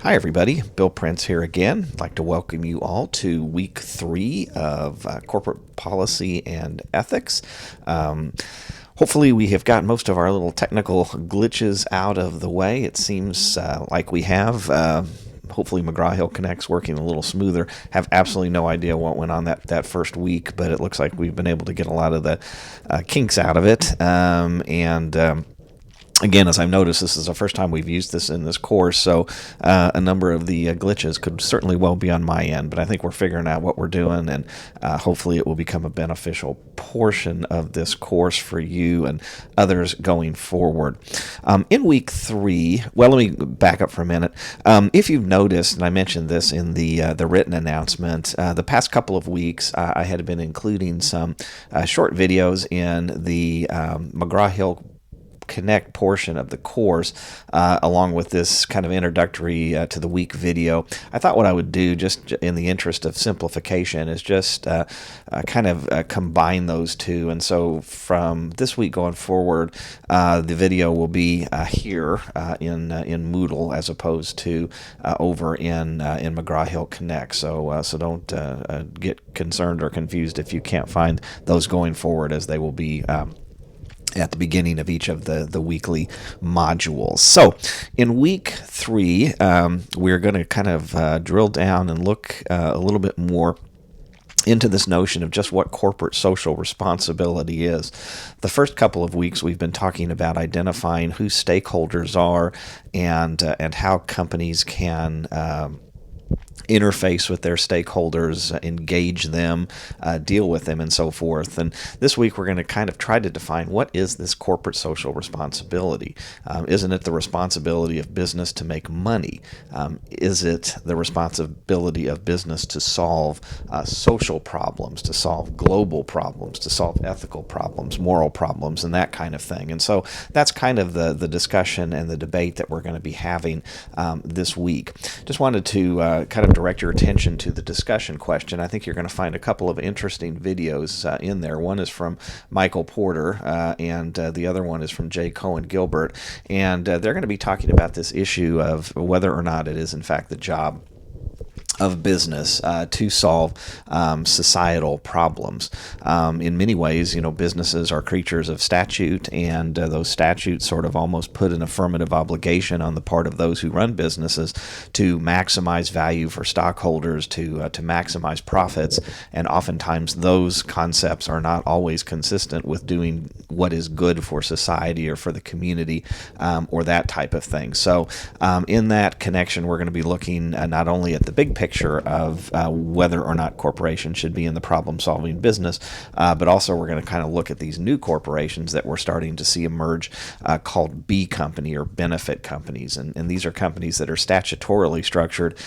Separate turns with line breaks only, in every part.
Hi, everybody. Bill Prince here again. I'd like to welcome you all to week 3 of corporate policy and ethics. Hopefully, we have got most of our little technical glitches out of the way. It seems like we have. Hopefully, McGraw-Hill Connect's working a little smoother. Have absolutely no idea what went on that first week, but it looks like we've been able to get a lot of the kinks out of it. Again, as I've noticed, this is the first time we've used this in this course, so a number of the glitches could certainly well be on my end, but I think we're figuring out what we're doing, and hopefully it will become a beneficial portion of this course for you and others going forward. In week 3, well, let me back up for a minute. If you've noticed, and I mentioned this in the written announcement, the past couple of weeks I had been including some short videos in the McGraw-Hill Connect portion of the course, along with this kind of introductory to the week video. I thought what I would do, just in the interest of simplification, is just combine those two. And so from this week going forward, the video will be here in Moodle as opposed to over in McGraw-Hill Connect. So don't get concerned or confused if you can't find those going forward, as they will be at the beginning of each of the weekly modules. So in week 3, we're going to kind of drill down and look a little bit more into this notion of just what corporate social responsibility is. The first couple of weeks we've been talking about identifying who stakeholders are and how companies can interface with their stakeholders, engage them, deal with them, and so forth. And this week we're going to kind of try to define, what is this corporate social responsibility? Isn't it the responsibility of business to make money? Is it the responsibility of business to solve social problems, to solve global problems, to solve ethical problems, moral problems, and that kind of thing? And so that's kind of the discussion and the debate that we're going to be having this week. Just wanted to kind of direct your attention to the discussion question. I think you're going to find a couple of interesting videos in there. One is from Michael Porter, and the other one is from J. Cohen Gilbert, and they're going to be talking about this issue of whether or not it is in fact the job of business to solve societal problems. In many ways, businesses are creatures of statute, and those statutes sort of almost put an affirmative obligation on the part of those who run businesses to maximize value for stockholders, to maximize profits, and oftentimes those concepts are not always consistent with doing what is good for society or for the community, or that type of thing. So in that connection, we're going to be looking not only at the big picture of whether or not corporations should be in the problem-solving business, but also we're going to kind of look at these new corporations that we're starting to see emerge called B company or benefit companies. And these are companies that are statutorily structured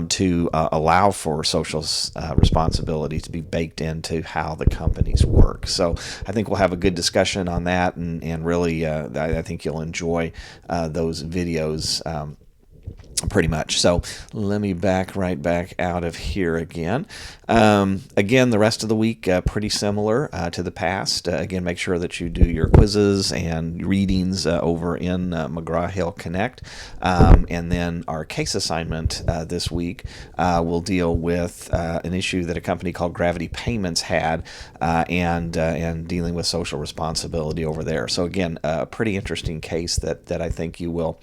to allow for social responsibility to be baked into how the companies work. So I think we'll have a good discussion on that, and really I think you'll enjoy those videos pretty much. So let me back right back out of here again. Again, the rest of the week, pretty similar to the past. Again, make sure that you do your quizzes and readings over in McGraw-Hill Connect. And then our case assignment this week will deal with an issue that a company called Gravity Payments had, and dealing with social responsibility over there. So again, a pretty interesting case that I think you will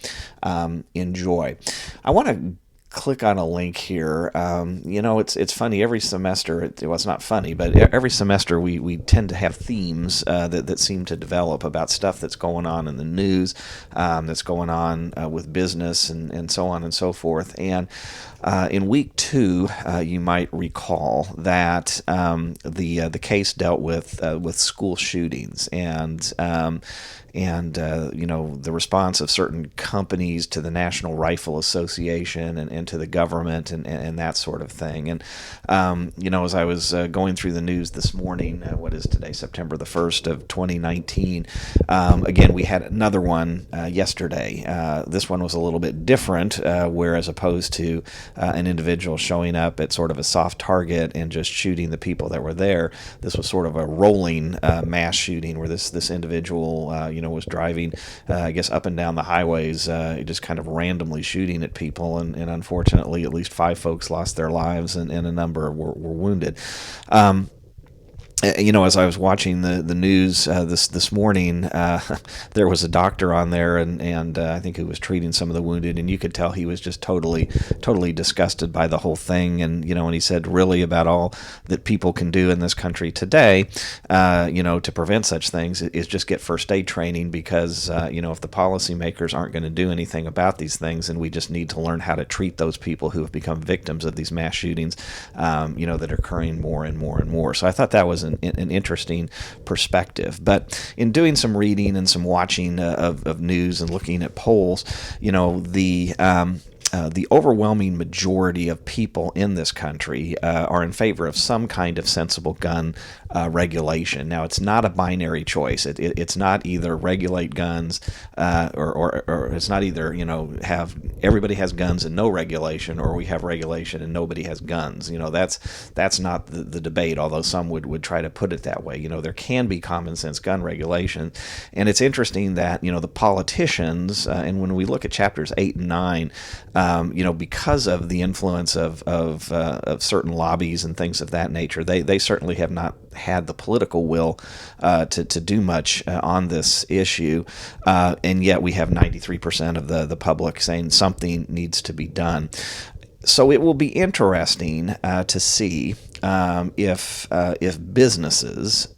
enjoy. I want to click on a link here. It's funny, every semester, well, it's not funny, but every semester we tend to have themes that seem to develop about stuff that's going on in the news, that's going on with business, and so on and so forth. And in week 2, you might recall that the case dealt with school shootings, and the response of certain companies to the National Rifle Association and to the government and that sort of thing. And as I was going through the news this morning, what is today, September the 1st of 2019, again, we had another one yesterday. This one was a little bit different, where as opposed to an individual showing up at sort of a soft target and just shooting the people that were there, this was sort of a rolling mass shooting where this individual, was driving, I guess, up and down the highways, just kind of randomly shooting at people, and unfortunately, at least 5 folks lost their lives, and a number were wounded. As I was watching the news this morning, there was a doctor on there, and I think he was treating some of the wounded, and you could tell he was just totally disgusted by the whole thing, and he said really about all that people can do in this country today, to prevent such things is just get first aid training, because if the policymakers aren't going to do anything about these things, and we just need to learn how to treat those people who have become victims of these mass shootings, that are occurring more and more and more. So I thought that was an interesting perspective. But in doing some reading and some watching of news and looking at polls, the overwhelming majority of people in this country are in favor of some kind of sensible gun regulation. Now, it's not a binary choice. It's not either regulate guns or it's not either, have everybody has guns and no regulation, or we have regulation and nobody has guns. That's not the debate, although some would try to put it that way. There can be common sense gun regulation. And it's interesting that, the politicians, and when we look at chapters 8 and 9, because of the influence of certain lobbies and things of that nature, they certainly have not had the political will to do much on this issue, and yet we have 93% of the public saying something needs to be done. So it will be interesting to see if businesses,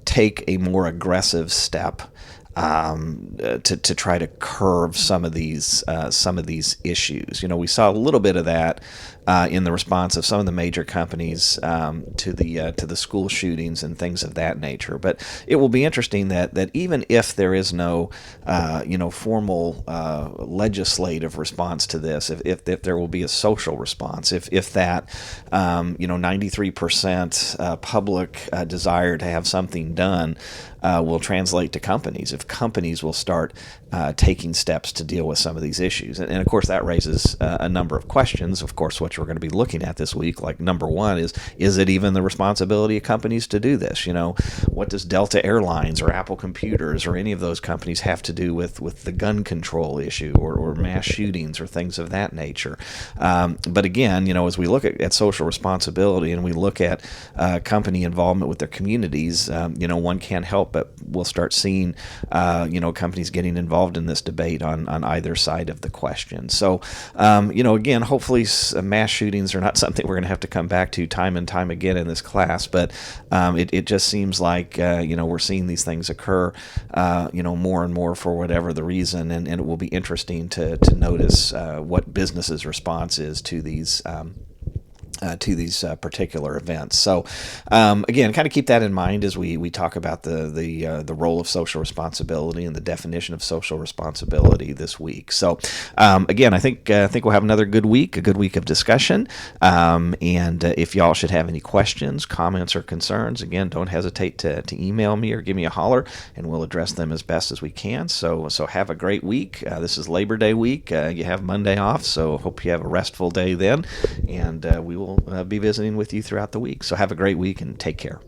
take a more aggressive step to try to curb some of these issues. We saw a little bit of that in the response of some of the major companies to the school shootings and things of that nature. But it will be interesting that even if there is no formal legislative response to this, if there will be a social response, if that 93% public desire to have something done will translate to companies, if companies will start taking steps to deal with some of these issues. And of course, that raises a number of questions, of course, which we're going to be looking at this week. Like, number one is it even the responsibility of companies to do this? What does Delta Airlines or Apple Computers or any of those companies have to do with the gun control issue or mass shootings or things of that nature? But again, as we look at social responsibility and we look at company involvement with their communities, one can't help but we'll start seeing, companies getting involved in this debate on either side of the question. So, again, hopefully mass shootings are not something we're going to have to come back to time and time again in this class, but it just seems like, we're seeing these things occur, more and more for whatever the reason, and it will be interesting to notice what businesses' response is to these particular events. So, again, kind of keep that in mind as we talk about the role of social responsibility and the definition of social responsibility this week. So, again, I think we'll have another good week of discussion. And if y'all should have any questions, comments, or concerns, again, don't hesitate to email me or give me a holler, and we'll address them as best as we can. So have a great week. This is Labor Day week. You have Monday off, so hope you have a restful day then, and we will be visiting with you throughout the week. So have a great week and take care.